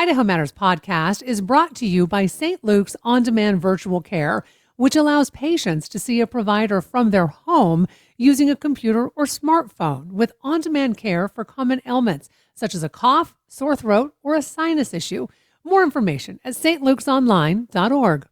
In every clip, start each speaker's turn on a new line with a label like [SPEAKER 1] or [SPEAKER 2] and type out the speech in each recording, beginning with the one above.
[SPEAKER 1] Idaho Matters podcast is brought to you by St. Luke's On-Demand Virtual Care, which allows patients to see a provider from their home using a computer or smartphone with on-demand care for common ailments, such as a cough, sore throat, or a sinus issue. More information at stlukesonline.org.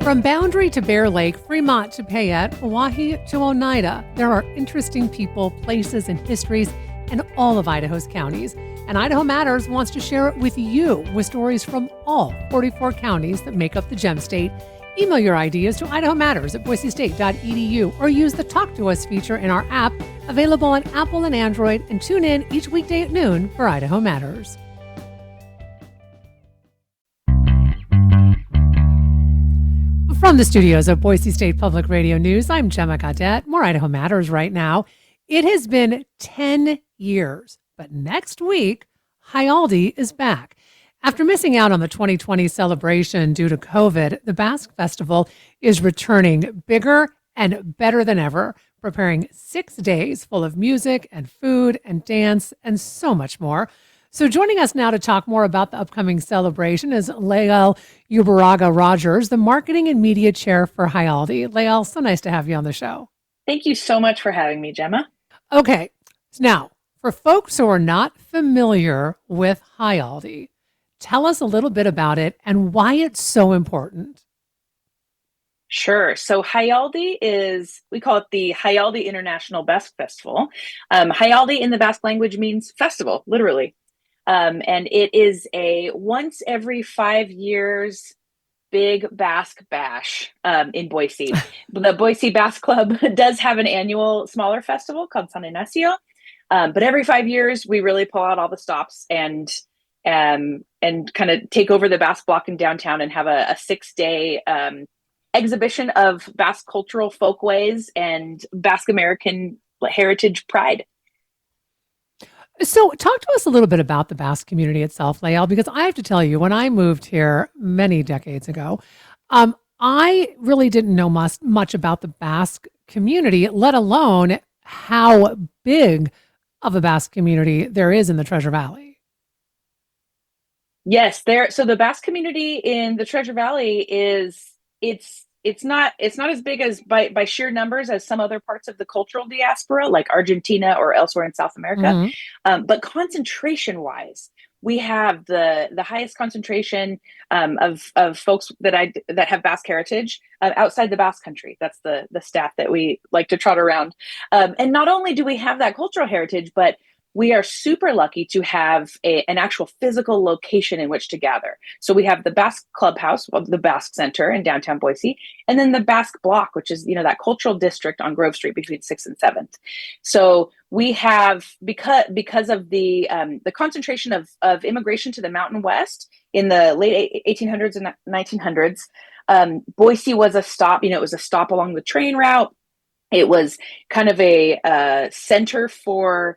[SPEAKER 1] From Boundary to Bear Lake, Fremont to Payette, Oahe to Oneida, there are interesting people, places, and histories in all of Idaho's counties. And Idaho Matters wants to share it with you with stories from all 44 counties that make up the Gem State. Email your ideas to idahomatters@boisestate.edu or use the Talk to Us feature in our app, available on Apple and Android, and tune in each weekday at noon for Idaho Matters. From the studios of Boise State Public Radio News, I'm Gemma Gaudette. More Idaho Matters right now. It has been 10 years, but next week, Jaialdi is back. After missing out on the 2020 celebration due to COVID, the Basque Festival is returning bigger and better than ever, preparing 6 days full of music and food and dance and so much more. So joining us now to talk more about the upcoming celebration is Lael Ubaraga Rogers, the Marketing and Media Chair for Jaialdi. Lael, so nice to have you on the show.
[SPEAKER 2] Thank you so much for having me, Gemma.
[SPEAKER 1] Okay, now, for folks who are not familiar with Jaialdi, tell us a little bit about it and why it's so important.
[SPEAKER 2] Sure. So Jaialdi is, we call it the Jaialdi International Basque Festival. Jaialdi in the Basque language means festival, literally. And it is a once every 5 years big Basque bash in Boise. The Boise Basque Club does have an annual smaller festival called San Ignacio. But every 5 years, we really pull out all the stops and kind of take over the Basque Block in downtown and have a 6-day exhibition of Basque cultural folkways and Basque American heritage pride.
[SPEAKER 1] So talk to us a little bit about the Basque community itself, Lael, because I have to tell you, when I moved here many decades ago, I really didn't know much about the Basque community, let alone how big of a Basque community there is in the Treasure Valley.
[SPEAKER 2] Yes, so the Basque community in the Treasure Valley it's not as big as by sheer numbers as some other parts of the cultural diaspora, like Argentina or elsewhere in South America. Mm-hmm. But concentration wise, we have the highest concentration of folks that have Basque heritage outside the Basque country. That's the stat that we like to trot around. And not only do we have that cultural heritage, but we are super lucky to have an actual physical location in which to gather. So we have the Basque Clubhouse, the Basque Center in downtown Boise, and then the Basque Block, which is, that cultural district on Grove Street between 6th and 7th. So we have, because of the concentration of immigration to the Mountain West in the late 1800s and 1900s, Boise was a stop. It was a stop along the train route. It was kind of a center for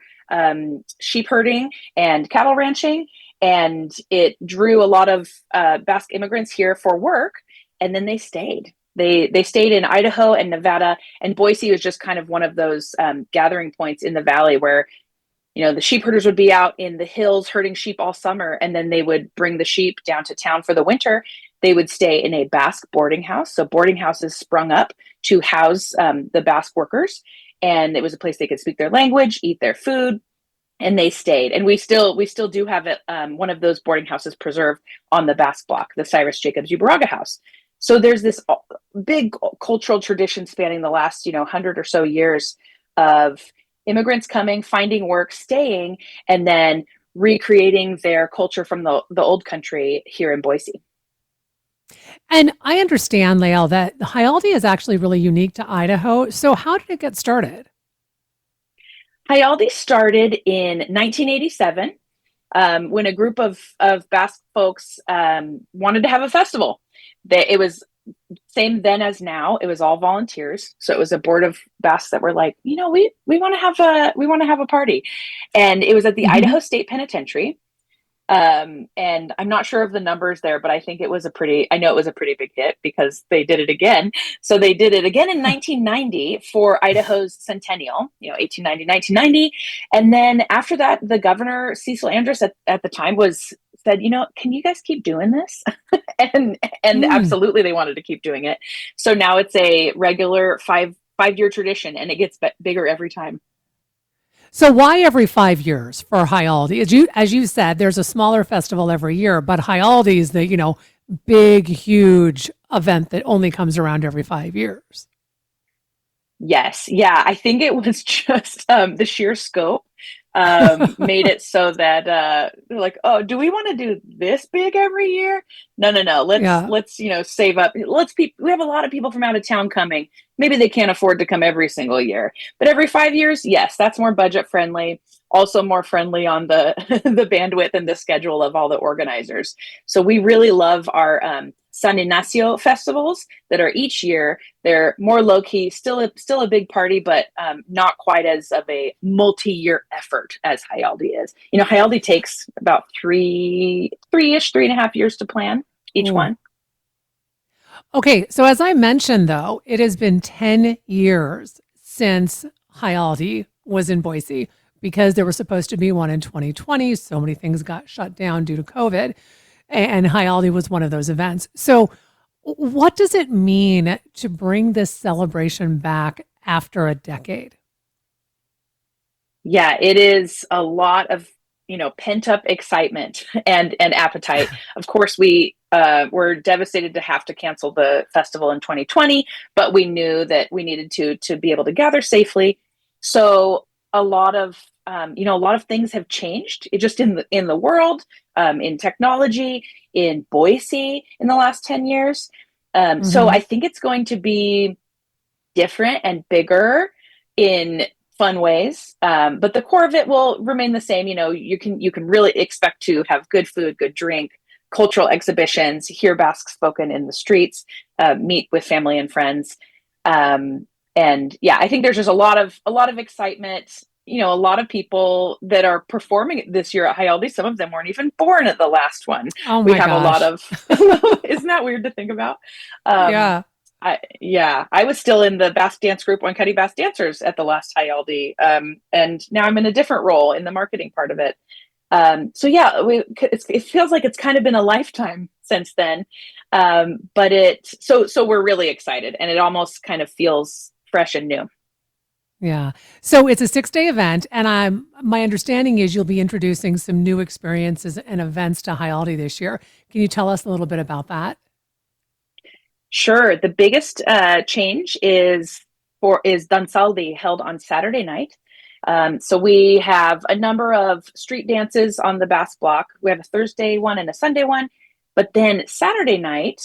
[SPEAKER 2] sheep herding and cattle ranching, and it drew a lot of Basque immigrants here for work, and then they stayed. They stayed in Idaho and Nevada, and Boise was just kind of one of those gathering points in the valley where, the sheep herders would be out in the hills herding sheep all summer, and then they would bring the sheep down to town for the winter. They would stay in a Basque boarding house. So boarding houses sprung up to house the Basque workers, and it was a place they could speak their language, eat their food, and they stayed. And we still do have one of those boarding houses preserved on the Basque Block, the Cyrus Jacobs Ubaraga House. So there's this big cultural tradition spanning the last 100 or so years of immigrants coming, finding work, staying, and then recreating their culture from the old country here in Boise.
[SPEAKER 1] And I understand, Lael, that Jaialdi is actually really unique to Idaho. So how did it get started?
[SPEAKER 2] Jaialdi started in 1987 when a group of Basque folks wanted to have a festival. It was same then as now. It was all volunteers. So it was a board of Basques that were like, we want to have a party, and it was at the Idaho State Penitentiary. And I'm not sure of the numbers there, but I know it was a pretty big hit because they did it again. So they did it again in 1990 for Idaho's centennial, 1890, 1990. And then after that, the governor, Cecil Andrus at the time said, can you guys keep doing this? and
[SPEAKER 1] Mm.
[SPEAKER 2] absolutely they wanted to keep doing it. So now it's a regular five-year tradition and it gets bigger every time.
[SPEAKER 1] So why every 5 years for Jaialdi? As you said, there's a smaller festival every year, but Jaialdi is the big, huge event that only comes around every 5 years.
[SPEAKER 2] Yes. Yeah. I think it was just the sheer scope made it so that they're like, oh, do we want to do this big every year? No, no, no.
[SPEAKER 1] Yeah.
[SPEAKER 2] Let's save up. We have a lot of people from out of town coming. Maybe they can't afford to come every single year, but every 5 years, yes, that's more budget friendly. Also more friendly on the the bandwidth and the schedule of all the organizers. So we really love our San Ignacio festivals that are each year. They're more low key, still a big party, but not quite as of a multi-year effort as Jaialdi is. Jaialdi takes about three-ish, 3.5 years to plan each
[SPEAKER 1] Ooh.
[SPEAKER 2] one.
[SPEAKER 1] Okay, so as I mentioned, though, it has been 10 years since Jaialdi was in Boise because there was supposed to be one in 2020. So many things got shut down due to COVID, and Jaialdi was one of those events. So, what does it mean to bring this celebration back after a decade?
[SPEAKER 2] Yeah, it is a lot of pent up excitement and appetite. Of course, we were devastated to have to cancel the festival in 2020, but we knew that we needed to be able to gather safely. So a lot of things have changed just in the world, in technology, in Boise in the last 10 years. So
[SPEAKER 1] Mm-hmm.
[SPEAKER 2] I think it's going to be different and bigger in fun ways. But the core of it will remain the same. You can really expect to have good food, good drink, cultural exhibitions, hear Basque spoken in the streets, meet with family and friends. And yeah, I think there's just a lot of excitement. A lot of people that are performing this year at Jaialdi, some of them weren't even born at the last one.
[SPEAKER 1] Oh
[SPEAKER 2] We
[SPEAKER 1] my
[SPEAKER 2] have a lot
[SPEAKER 1] gosh.
[SPEAKER 2] of, isn't that weird to think about? Um,
[SPEAKER 1] Yeah.
[SPEAKER 2] I was still in the Basque dance group One Cuddy Basque Dancers at the last Jaialdi, and now I'm in a different role in the marketing part of it. So yeah, it feels like it's kind of been a lifetime since then, but so we're really excited, and it almost kind of feels fresh and new.
[SPEAKER 1] Yeah. So it's a 6 day event, and my understanding is you'll be introducing some new experiences and events to Jaialdi this year. Can you tell us a little bit about that?
[SPEAKER 2] Sure, the biggest change is Dansaldi held on Saturday night. So we have a number of street dances on the Basque Block. We have a Thursday one and a Sunday one. But then Saturday night,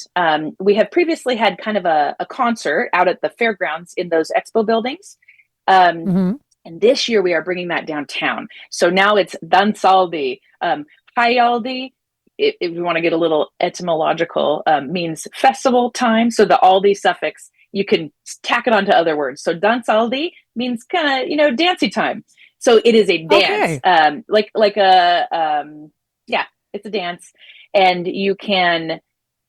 [SPEAKER 2] we have previously had kind of a concert out at the fairgrounds in those expo buildings. Um,
[SPEAKER 1] Hmm.
[SPEAKER 2] and this year we are bringing that downtown. So now it's Dansaldi. Jaialdi, if we want to get a little etymological, means festival time. So the Aldi suffix, you can tack it onto other words. So Dansaldi means kind of, dancey time. So it is a dance,
[SPEAKER 1] Okay.
[SPEAKER 2] like a, yeah, it's a dance. And you can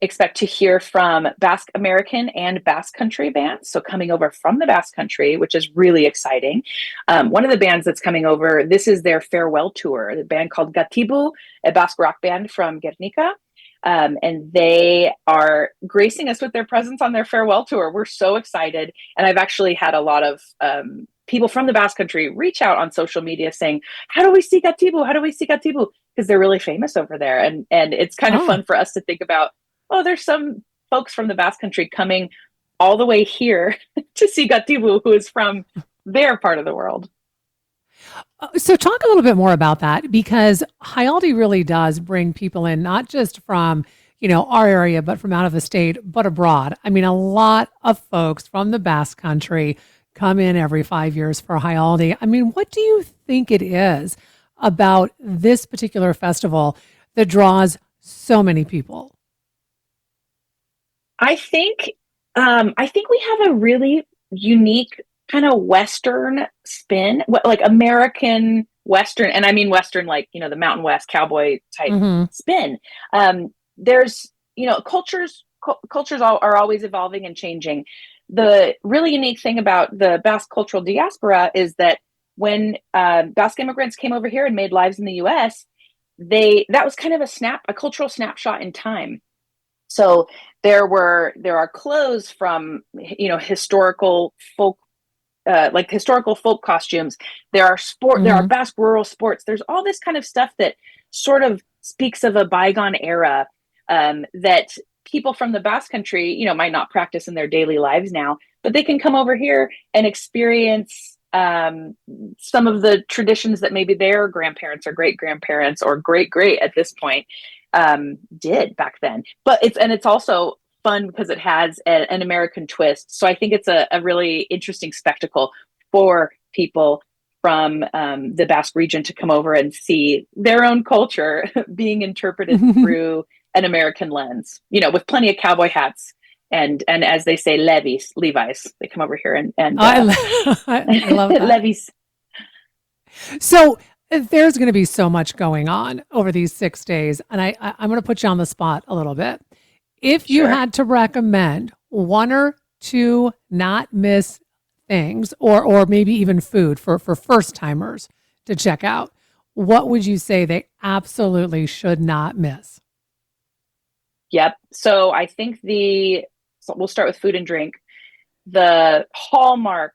[SPEAKER 2] expect to hear from Basque American and Basque Country bands. So coming over from the Basque Country, which is really exciting. One of the bands that's coming over, this is their farewell tour, the band called Gatibu, a Basque rock band from Guernica. And they are gracing us with their presence on their farewell tour. We're so excited. And I've actually had a lot of people from the Basque Country reach out on social media saying, how do we see Gatibu? How do we see Gatibu? Because they're really famous over there. And it's kind of
[SPEAKER 1] Oh.
[SPEAKER 2] fun for us to think about, oh, there's some folks from the Basque Country coming all the way here to see Gatibu, who is from their part of the world.
[SPEAKER 1] So talk a little bit more about that because Hyaldi really does bring people in, not just from, our area, but from out of the state, but abroad. I mean, a lot of folks from the Basque Country come in every 5 years for Hyaldi. I mean, what do you think it is about this particular festival that draws so many people?
[SPEAKER 2] I think I think we have a really unique kind of Western spin, like American Western, and I mean Western, like, the Mountain West cowboy type
[SPEAKER 1] Hmm.
[SPEAKER 2] spin. There's, cultures are always evolving and changing. The really unique thing about the Basque cultural diaspora is that when Basque immigrants came over here and made lives in the U.S., that was kind of a cultural snapshot in time. So there are clothes from historical folk, like historical folk costumes. There are
[SPEAKER 1] Hmm.
[SPEAKER 2] Basque rural sports. There's all this kind of stuff that sort of speaks of a bygone era, that people from the Basque country, might not practice in their daily lives now, but they can come over here and experience some of the traditions that maybe their grandparents or great grandparents or great great at this point did back then. But it's also fun because it has an American twist. So I think it's a really interesting spectacle for people from the Basque region to come over and see their own culture being interpreted through an American lens, with plenty of cowboy hats and as they say, Levi's. They come over here and
[SPEAKER 1] I love that.
[SPEAKER 2] levies.
[SPEAKER 1] So there's going to be so much going on over these 6 days, and I'm going to put you on the spot a little bit. If you
[SPEAKER 2] Sure.
[SPEAKER 1] had to recommend one or two not miss things, or maybe even food for first timers to check out, what would you say they absolutely should not miss?
[SPEAKER 2] Yep. So I think we'll start with food and drink. The hallmark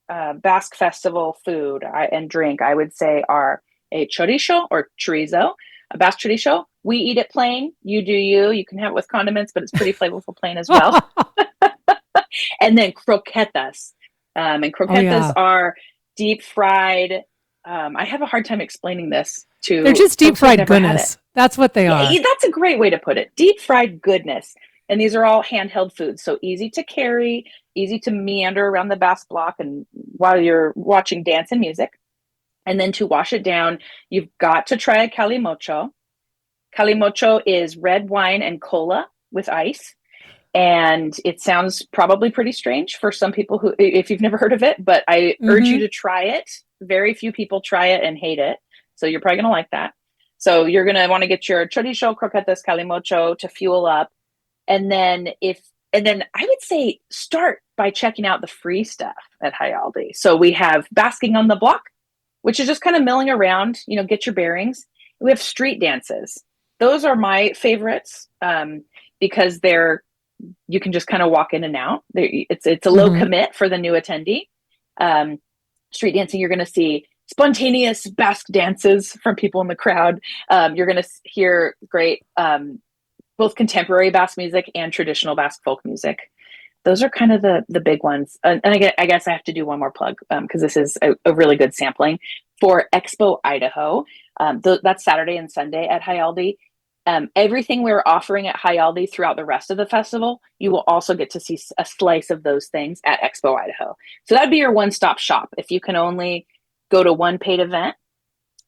[SPEAKER 2] Basque festival food and drink, I would say, are a chorizo or chorizo, a Basque chorizo. We eat it plain. You do you. You can have it with condiments, but it's pretty flavorful plain as well. And then croquetas. And
[SPEAKER 1] Oh
[SPEAKER 2] croquetas
[SPEAKER 1] yeah,
[SPEAKER 2] are deep fried. I have a hard time explaining this
[SPEAKER 1] they're
[SPEAKER 2] to
[SPEAKER 1] just deep
[SPEAKER 2] folks who've
[SPEAKER 1] fried
[SPEAKER 2] never had it.
[SPEAKER 1] goodness. That's what they
[SPEAKER 2] Yeah,
[SPEAKER 1] are.
[SPEAKER 2] that's a great way to put it. Deep fried goodness. And these are all handheld foods, so easy to carry, easy to meander around the Basque block and while you're watching dance and music. And then to wash it down, you've got to try a calimocho. Calimocho is red wine and cola with ice. And it sounds probably pretty strange for some people who, if you've never heard of it, but I urge you
[SPEAKER 1] Hmm.
[SPEAKER 2] to try it. Very few people try it and hate it. So you're probably going to like that. So you're going to want to get your chorizo, croquetas, calimocho to fuel up. And then I would say start by checking out the free stuff at Jaialdi. So we have basking on the block, which is just kind of milling around, get your bearings. We have street dances. Those are my favorites, because you can just kind of walk in and out. It's a low
[SPEAKER 1] Hmm.
[SPEAKER 2] commit for the new attendee. Um, Street dancing, you're going to see spontaneous Basque dances from people in the crowd. You're going to hear great both contemporary Basque music and traditional Basque folk music. Those are kind of the big ones. And I guess I have to do one more plug, because this is a really good sampling for Expo Idaho. That's Saturday and Sunday at Jaialdi. Everything we're offering at Jaialdi throughout the rest of the festival, you will also get to see a slice of those things at Expo Idaho. So that'd be your one-stop shop. If you can only go to one paid event,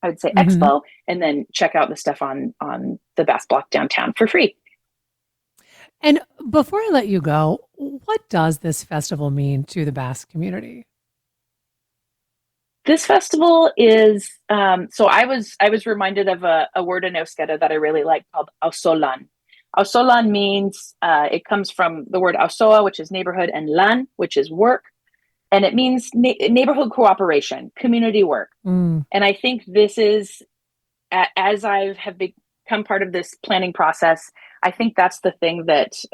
[SPEAKER 2] I would say
[SPEAKER 1] Hmm.
[SPEAKER 2] Expo, and then check out the stuff on the Basque Block downtown for free.
[SPEAKER 1] And before I let you go, what does this festival mean to the Basque community?
[SPEAKER 2] This festival is so I was reminded of a word in Euskera that I really like called ausolan. Ausolan means it comes from the word ausoa, which is neighborhood, and lan, which is work, and it means neighborhood cooperation, community work.
[SPEAKER 1] Mm.
[SPEAKER 2] And I think this is, as I have become part of this planning process, I think that's the thing that's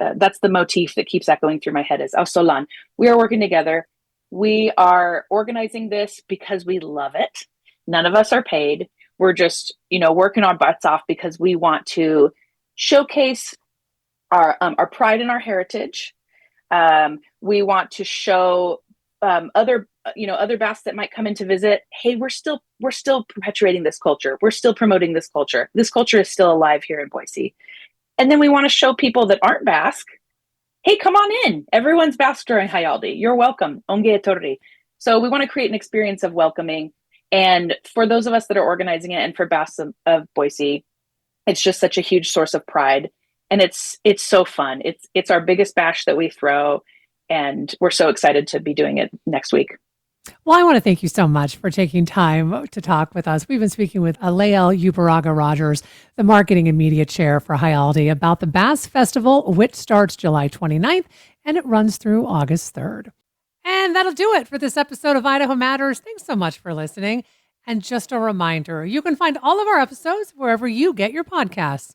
[SPEAKER 2] the motif that keeps echoing through my head is ausolan. We are working together. We are organizing this because we love it. None of us are paid. We're just, working our butts off because we want to showcase our pride in our heritage. We want to show other Basques that might come in to visit. Hey, we're still perpetuating this culture. We're still promoting this culture. This culture is still alive here in Boise. And then we want to show people that aren't Basque, hey, come on in. Everyone's Basque during Jaialdi. You're welcome. Onge etorri. So we want to create an experience of welcoming. And for those of us that are organizing it, and for Basques of Boise, it's just such a huge source of pride. And it's so fun. It's our biggest bash that we throw. And we're so excited to be doing it next week.
[SPEAKER 1] Well, I want to thank you so much for taking time to talk with us. We've been speaking with Lael Ubaraga Rogers, the marketing and media chair for Jaialdi, about the Basque Festival, which starts July 29th and it runs through August 3rd. And that'll do it for this episode of Idaho Matters. Thanks so much for listening. And just a reminder, you can find all of our episodes wherever you get your podcasts.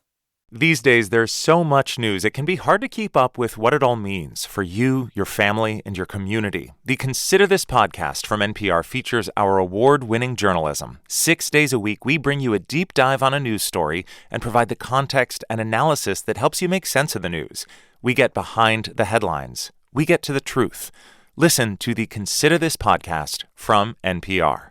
[SPEAKER 3] These days, there's so much news, it can be hard to keep up with what it all means for you, your family, and your community. The Consider This podcast from NPR features our award-winning journalism. 6 days a week, we bring you a deep dive on a news story and provide the context and analysis that helps you make sense of the news. We get behind the headlines. We get to the truth. Listen to the Consider This podcast from NPR.